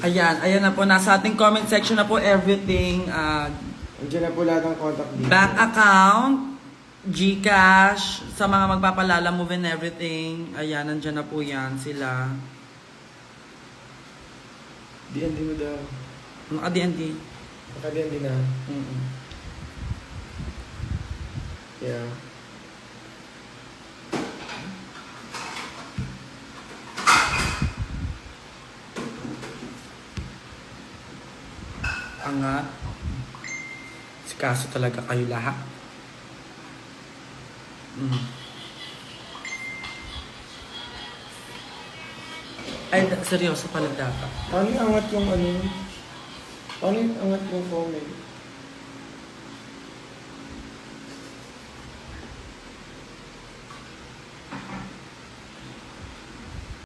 Ayan na po. Nasa ating comment section na po everything. Andiyan na po lahat ng contact details. Bank account, GCash, sa mga magpapalala, move and everything. Ayan, nandyan na po yan sila. DND mo daw. Naka-DND. Naka-DND na. Yeah. Angat. Kaso talaga kayo lahat. Ay, seryoso pala dapat. Paano yung angat yung ano? Paano yung angat yung comment?